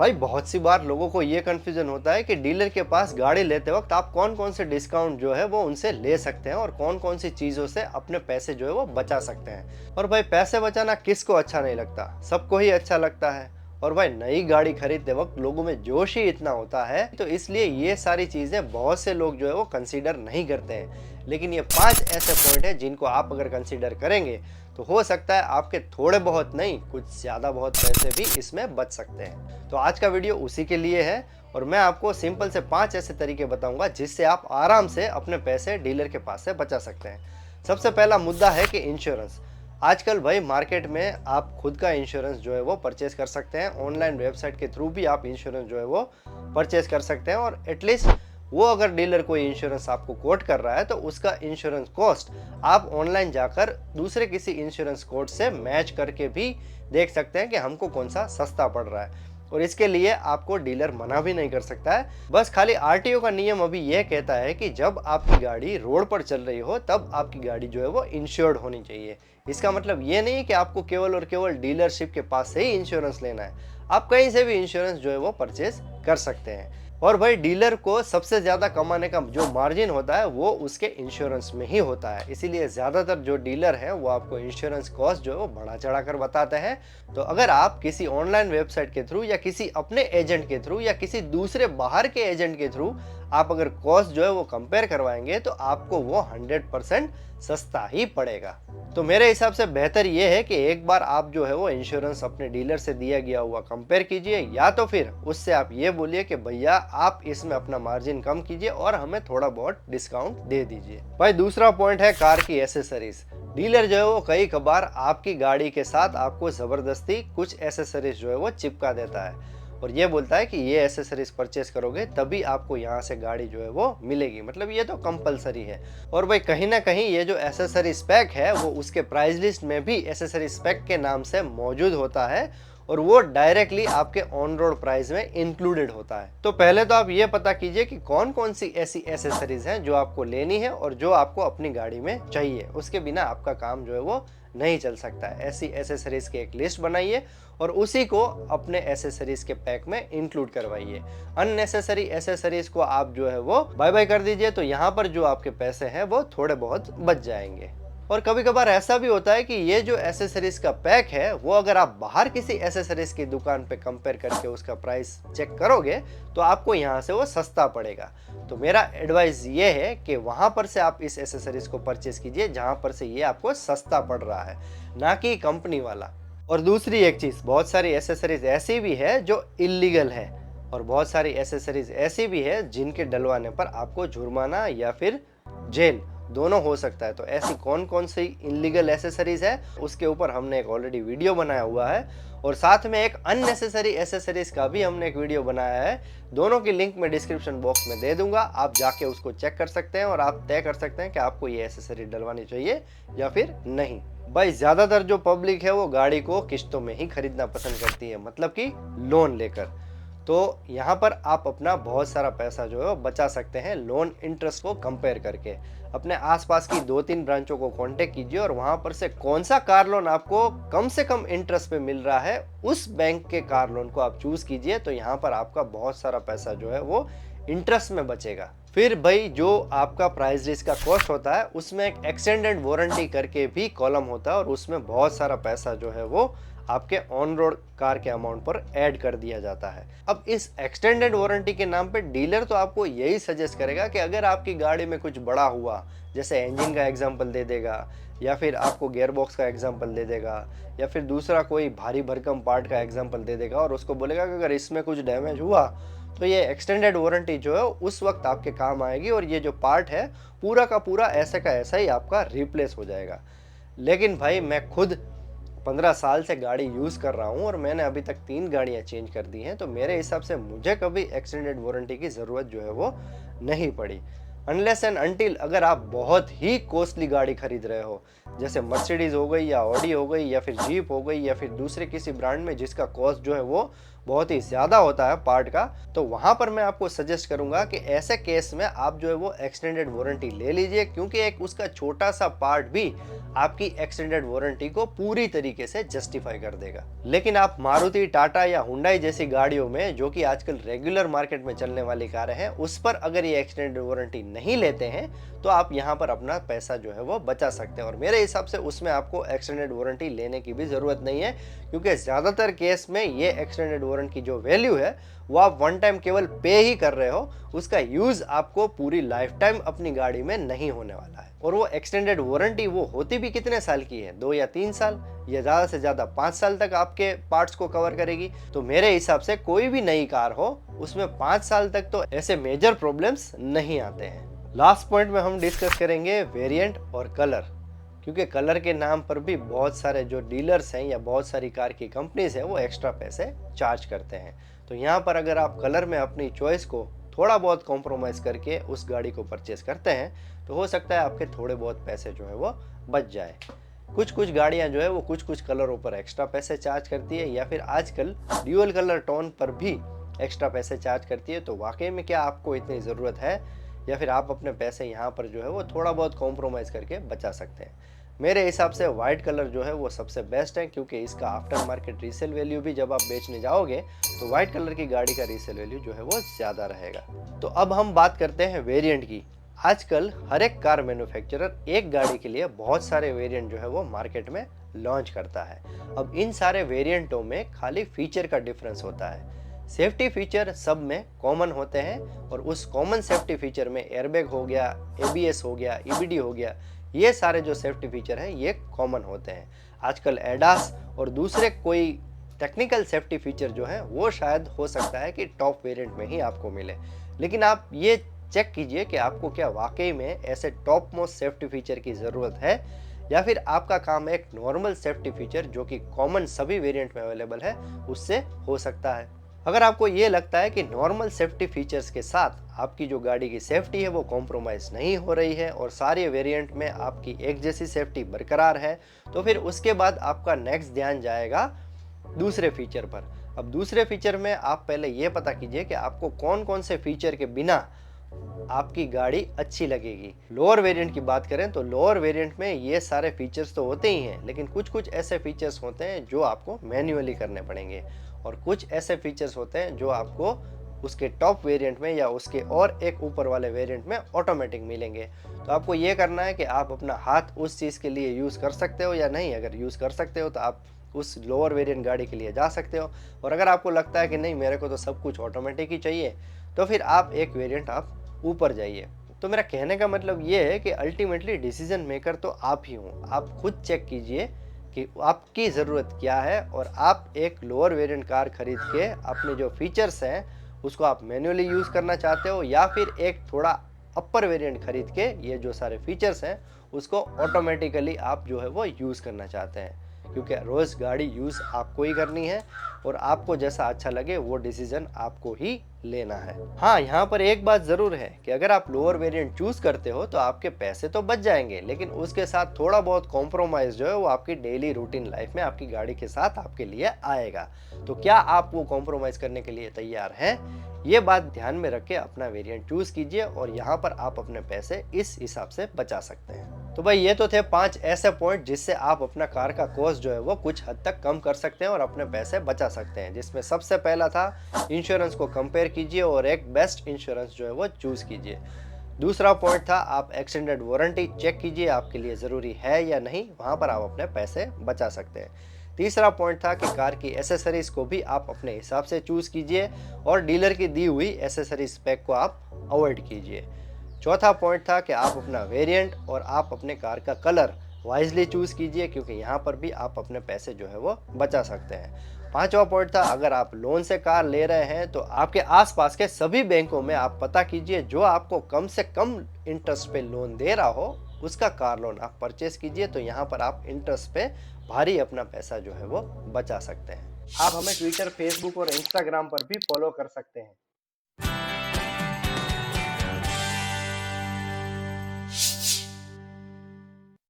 भाई बहुत सी बार लोगों को ये कंफ्यूजन होता है कि डीलर के पास गाड़ी लेते वक्त आप कौन कौन से डिस्काउंट जो है वो उनसे ले सकते हैं और कौन कौन सी चीजों से अपने पैसे जो है वो बचा सकते हैं। और भाई पैसे बचाना किसको अच्छा नहीं लगता, सबको ही अच्छा लगता है। और भाई नई गाड़ी खरीदते वक्त लोगों में जोश ही इतना होता है, तो इसलिए ये सारी चीजें बहुत से लोग जो है वो कंसीडर नहीं करते हैं। लेकिन ये 5 ऐसे पॉइंट है जिनको आप अगर कंसीडर करेंगे तो हो सकता है आपके थोड़े बहुत नहीं, कुछ ज्यादा बहुत पैसे भी इसमें बच सकते हैं। तो आज का वीडियो उसी के लिए है और मैं आपको सिंपल से 5 ऐसे तरीके बताऊंगा जिससे आप आराम से अपने पैसे डीलर के पास से बचा सकते हैं। सबसे पहला मुद्दा है कि इंश्योरेंस। आजकल भाई मार्केट में आप खुद का इंश्योरेंस जो है वो परचेज कर सकते हैं। ऑनलाइन वेबसाइट के थ्रू भी आप इंश्योरेंस जो है वो परचेज कर सकते हैं और एटलीस्ट वो अगर डीलर कोई इंश्योरेंस आपको कोट कर रहा है तो उसका इंश्योरेंस कॉस्ट आप ऑनलाइन जाकर दूसरे किसी इंश्योरेंस कोट से मैच करके भी देख सकते हैं कि हमको कौन सा सस्ता पड़ रहा है। और इसके लिए आपको डीलर मना भी नहीं कर सकता है। बस खाली आरटीओ का नियम अभी यह कहता है कि जब आपकी गाड़ी रोड पर चल रही हो तब आपकी गाड़ी जो है वो इंश्योर्ड होनी चाहिए। इसका मतलब ये नहीं कि आपको केवल और केवल डीलरशिप के पास से ही इंश्योरेंस लेना है, आप कहीं से भी इंश्योरेंस जो है वो परचेज कर सकते हैं। और भाई डीलर को सबसे ज्यादा कमाने का जो मार्जिन होता है वो उसके इंश्योरेंस में ही होता है, इसीलिए ज्यादातर जो डीलर है वो आपको इंश्योरेंस कॉस्ट जो है वो बढ़ा चढ़ा कर बताते हैं। तो अगर आप किसी ऑनलाइन वेबसाइट के थ्रू या किसी अपने एजेंट के थ्रू या किसी दूसरे बाहर के एजेंट के थ्रू आप अगर कॉस्ट जो है वो कंपेयर करवाएंगे तो आपको वो 100% सस्ता ही पड़ेगा। तो मेरे हिसाब से बेहतर ये है कि एक बार आप जो है वो इंश्योरेंस अपने डीलर से दिया गया हुआ कंपेयर कीजिए, या तो फिर उससे आप ये बोलिए कि भैया आप इसमें अपना मार्जिन कम कीजिए और हमें थोड़ा बहुत डिस्काउंट दे दीजिए। भाई दूसरा पॉइंट है कार की एसेसरीज। डीलर जो है वो कई कबार आपकी गाड़ी के साथ आपको जबरदस्ती कुछ एसेसरीज जो है वो चिपका देता है और ये बोलता है कि ये एसेसरीज परचेस करोगे तभी आपको यहाँ से गाड़ी जो है वो मिलेगी, मतलब ये तो कंपलसरी है। और भाई कहीं ना कहीं ये जो एसेसरी स्पेक है वो उसके प्राइस लिस्ट में भी एसेसरी स्पेक के नाम से मौजूद होता है और वो डायरेक्टली आपके ऑन रोड प्राइस में इंक्लूडेड होता है। तो पहले तो आप ये पता कीजिए कि कौन कौन सी ऐसी एसेसरीज हैं जो आपको लेनी है और जो आपको अपनी गाड़ी में चाहिए, उसके बिना आपका काम जो है वो नहीं चल सकता है। ऐसी एसेसरीज की एक लिस्ट बनाइए और उसी को अपने एसेसरीज के पैक में इंक्लूड करवाइए। अननेसेसरी एसेसरीज को आप जो है वो बाय बाय कर दीजिए, तो यहाँ पर जो आपके पैसे हैं वो थोड़े बहुत बच जाएंगे। और कभी कभार ऐसा भी होता है कि ये जो एसेसरीज का पैक है वो अगर आप बाहर किसी एसेसरीज की दुकान पे कंपेयर करके उसका प्राइस चेक करोगे तो आपको यहाँ से वो सस्ता पड़ेगा। तो मेरा एडवाइस ये है कि वहां पर से आप इस एसेसरीज को परचेज कीजिए जहां पर से ये आपको सस्ता पड़ रहा है, ना कि कंपनी वाला। और दूसरी एक चीज, बहुत सारी एसेसरीज ऐसी भी है जो इलीगल है और बहुत सारी एसेसरीज ऐसी भी है जिनके डलवाने पर आपको जुर्माना या फिर जेल दोनों हो सकता है। तो ऐसी कौन कौन सी इलीगल एसेसरीज है उसके ऊपर हमने एक ऑलरेडी वीडियो बनाया हुआ है और साथ में एक अननेसेसरी एसेसरीज का भी हमने एक वीडियो बनाया है। दोनों की लिंक मैं डिस्क्रिप्शन बॉक्स में दे दूंगा, आप जाके उसको चेक कर सकते हैं और आप तय कर सकते हैं कि आपको ये एसेसरी डलवानी चाहिए या फिर नहीं। भाई ज्यादातर जो पब्लिक है वो गाड़ी को किश्तों में ही खरीदना पसंद करती है, मतलब कि लोन लेकर। तो यहाँ पर आप अपना बहुत सारा पैसा जो है वो बचा सकते हैं लोन इंटरेस्ट को कंपेयर करके। अपने आसपास की 2-3 ब्रांचों को कांटेक्ट कीजिए और वहां पर से कौन सा कार लोन आपको कम से कम इंटरेस्ट पे मिल रहा है उस बैंक के कार लोन को आप चूज कीजिए। तो यहाँ पर आपका बहुत सारा पैसा जो है वो इंटरेस्ट में बचेगा। फिर भाई जो आपका प्राइस लिस्ट का कॉस्ट होता है उसमें एक एक्सटेंडेड वारंटी करके भी कॉलम होता है और उसमें बहुत सारा पैसा जो है वो आपके ऑन रोड कार के अमाउंट पर ऐड कर दिया जाता है। अब इस एक्सटेंडेड वारंटी के नाम पे डीलर तो आपको यही सजेस्ट करेगा कि अगर आपकी गाड़ी में कुछ बड़ा हुआ, जैसे इंजन का एग्जांपल दे देगा या फिर आपको गियर बॉक्स का एग्जांपल दे देगा या फिर दूसरा कोई भारी भरकम पार्ट का एग्जांपल दे देगा और उसको बोलेगा कि अगर इसमें कुछ डैमेज हुआ तो ये एक्सटेंडेड वारंटी जो है उस वक्त आपके काम आएगी और ये जो पार्ट है पूरा का पूरा ऐसे का ऐसा ही आपका रिप्लेस हो जाएगा। लेकिन भाई मैं खुद 15 साल से गाड़ी यूज कर रहा हूं और मैंने अभी तक 3 गाड़ियां चेंज कर दी हैं, तो मेरे हिसाब से मुझे कभी एक्सटेंडेड वारंटी की जरूरत जो है वो नहीं पड़ी। अनलेस एंड अनटिल अगर आप बहुत ही कॉस्टली गाड़ी खरीद रहे हो, जैसे मर्सिडीज हो गई या ऑडी हो गई या फिर जीप हो गई या फिर दूसरे किसी ब्रांड में जिसका कॉस्ट जो है वो बहुत ही ज़्यादा होता है पार्ट का, तो वहाँ पर मैं आपको सजेस्ट करूँगा कि ऐसे केस में आप जो है वो एक्सटेंडेड वारंटी ले लीजिए, क्योंकि एक उसका छोटा सा पार्ट भी आपकी एक्सटेंडेड वारंटी को पूरी तरीके से जस्टिफाई कर देगा। लेकिन आप मारुति, टाटा या हुंडई जैसी गाड़ियों में, जो कि आजकल रेगुलर मार्केट में चलने वाली कारें हैं, उस पर अगर ये एक्सटेंडेड वारंटी नहीं लेते हैं तो आप यहाँ पर अपना पैसा जो है वो बचा सकते हैं। और मेरे हिसाब से उसमें आपको एक्सटेंडेड वारंटी लेने की भी ज़रूरत नहीं है, क्योंकि ज़्यादातर केस में ये एक्सटेंडेड वारंटी की जो वैल्यू है वो आप वन टाइम केवल पे ही कर रहे हो, उसका यूज़ आपको पूरी लाइफ टाइम अपनी गाड़ी में नहीं होने वाला है। और वो एक्सटेंडेड वारंटी वो होती भी कितने साल की है, 2 या 3 साल, या ज़्यादा से ज़्यादा 5 साल तक आपके पार्ट्स को कवर करेगी। तो मेरे हिसाब से कोई भी नई कार हो उसमें 5 साल तक तो ऐसे मेजर प्रॉब्लम्स नहीं आते हैं। लास्ट पॉइंट में हम डिस्कस करेंगे वेरिएंट और कलर, क्योंकि कलर के नाम पर भी बहुत सारे जो डीलर्स हैं या बहुत सारी कार की कंपनीज हैं वो एक्स्ट्रा पैसे चार्ज करते हैं। तो यहाँ पर अगर आप कलर में अपनी चॉइस को थोड़ा बहुत कॉम्प्रोमाइज़ करके उस गाड़ी को परचेस करते हैं तो हो सकता है आपके थोड़े बहुत पैसे जो है वो बच जाए। कुछ गाड़ियाँ जो है वो कुछ कलरों पर एक्स्ट्रा पैसे चार्ज करती है, या फिर आजकल ड्यूअल कलर टोन पर भी एक्स्ट्रा पैसे चार्ज करती है। तो वाकई में क्या आपको इतनी ज़रूरत है, या फिर आप अपने पैसे यहाँ पर जो है वो थोड़ा बहुत कॉम्प्रोमाइज़ करके बचा सकते हैं। मेरे हिसाब से वाइट कलर जो है वो सबसे बेस्ट है, क्योंकि इसका आफ्टर मार्केट रीसेल वैल्यू भी जब आप बेचने जाओगे तो वाइट कलर की गाड़ी का रीसेल वैल्यू जो है वो ज़्यादा रहेगा। तो अब हम बात करते हैं वेरिएंट की। आजकल हर एक कार मैन्युफैक्चरर एक गाड़ी के लिए बहुत सारे वेरिएंट जो है वो मार्केट में लॉन्च करता है। अब इन सारे वेरिएंटों में खाली फीचर का डिफरेंस होता है। सेफ्टी फीचर सब में कॉमन होते हैं, और उस कॉमन सेफ्टी फीचर में एयरबैग हो गया, एबीएस हो गया, ईबीडी हो गया, ये सारे जो सेफ्टी फीचर हैं ये कॉमन होते हैं। आजकल एडास और दूसरे कोई टेक्निकल सेफ्टी फीचर जो है वो शायद हो सकता है कि टॉप वेरिएंट में ही आपको मिले, लेकिन आप ये चेक कीजिए कि आपको क्या वाकई में ऐसे टॉप मोस्ट सेफ्टी फीचर की ज़रूरत है, या फिर आपका काम एक नॉर्मल सेफ्टी फीचर जो कि कॉमन सभी वेरिएंट में अवेलेबल है उससे हो सकता है। अगर आपको ये लगता है कि नॉर्मल सेफ्टी फीचर्स के साथ आपकी जो गाड़ी की सेफ्टी है वो कॉम्प्रोमाइज़ नहीं हो रही है और सारे वेरिएंट में आपकी एक जैसी सेफ्टी बरकरार है, तो फिर उसके बाद आपका नेक्स्ट ध्यान जाएगा दूसरे फीचर पर। अब दूसरे फीचर में आप पहले ये पता कीजिए कि आपको कौन कौन से फीचर के बिना आपकी गाड़ी अच्छी लगेगी। लोअर वेरिएंट की बात करें तो लोअर वेरिएंट में ये सारे फीचर्स तो होते ही हैं, लेकिन कुछ ऐसे फीचर्स होते हैं जो आपको मैन्युअली करने पड़ेंगे, और कुछ ऐसे फीचर्स होते हैं जो आपको उसके टॉप वेरिएंट में या उसके और एक ऊपर वाले वेरिएंट में ऑटोमेटिक मिलेंगे। तो आपको ये करना है कि आप अपना हाथ उस चीज़ के लिए यूज़ कर सकते हो या नहीं। अगर यूज़ कर सकते हो तो आप उस लोअर वेरिएंट गाड़ी के लिए जा सकते हो, और अगर आपको लगता है कि नहीं मेरे को तो सब कुछ ऑटोमेटिक ही चाहिए, तो फिर आप एक वेरिएंट आप ऊपर जाइए। तो मेरा कहने का मतलब ये है कि अल्टीमेटली डिसीजन मेकर तो आप ही हो। आप खुद चेक कीजिए कि आपकी ज़रूरत क्या है, और आप एक लोअर वेरिएंट कार खरीद के अपने जो फीचर्स हैं उसको आप मैन्युअली यूज़ करना चाहते हो, या फिर एक थोड़ा अपर वेरिएंट खरीद के ये जो सारे फीचर्स हैं उसको ऑटोमेटिकली आप जो है वो यूज़ करना चाहते हैं। क्योंकि रोज़ गाड़ी यूज़ आपको ही करनी है, और आपको जैसा अच्छा लगे वो डिसीजन आपको ही लेना है। हाँ, यहाँ पर एक बात ज़रूर है कि अगर आप लोअर वेरिएंट चूज़ करते हो तो आपके पैसे तो बच जाएंगे, लेकिन उसके साथ थोड़ा बहुत कॉम्प्रोमाइज़ जो है वो आपकी डेली रूटीन लाइफ में आपकी गाड़ी के साथ आपके लिए आएगा। तो क्या आप वो कॉम्प्रोमाइज़ करने के लिए तैयार हैं? ये बात ध्यान में रख के अपना वेरिएंट चूज़ कीजिए, और यहाँ पर आप अपने पैसे इस हिसाब से बचा सकते हैं। तो भाई ये तो थे 5 ऐसे पॉइंट जिससे आप अपना कार का कॉस्ट जो है वो कुछ हद तक कम कर सकते हैं और अपने पैसे बचा सकते हैं, जिसमें सबसे पहला था इंश्योरेंस को कंपेयर कीजिए और एक बेस्ट इंश्योरेंस जो है वो चूज़ कीजिए। दूसरा पॉइंट था आप एक्सटेंडेड वारंटी चेक कीजिए आपके लिए ज़रूरी है या नहीं, वहाँ पर आप अपने पैसे बचा सकते हैं। तीसरा पॉइंट था कि कार की एसेसरीज को भी आप अपने हिसाब से चूज़ कीजिए और डीलर की दी हुई एसेसरीज स्पेक को आप अवॉइड कीजिए। चौथा पॉइंट था कि आप अपना वेरिएंट और आप अपने कार का कलर वाइजली चूज़ कीजिए, क्योंकि यहाँ पर भी आप अपने पैसे जो है वो बचा सकते हैं। पांचवा पॉइंट था अगर आप लोन से कार ले रहे हैं तो आपके आसपास के सभी बैंकों में आप पता कीजिए जो आपको कम से कम इंटरेस्ट पे लोन दे रहा हो उसका कार लोन आप परचेस कीजिए, तो यहाँ पर आप इंटरेस्ट पे भारी अपना पैसा जो है वो बचा सकते हैं। आप हमें ट्विटर, फेसबुक और इंस्टाग्राम पर भी फॉलो कर सकते हैं।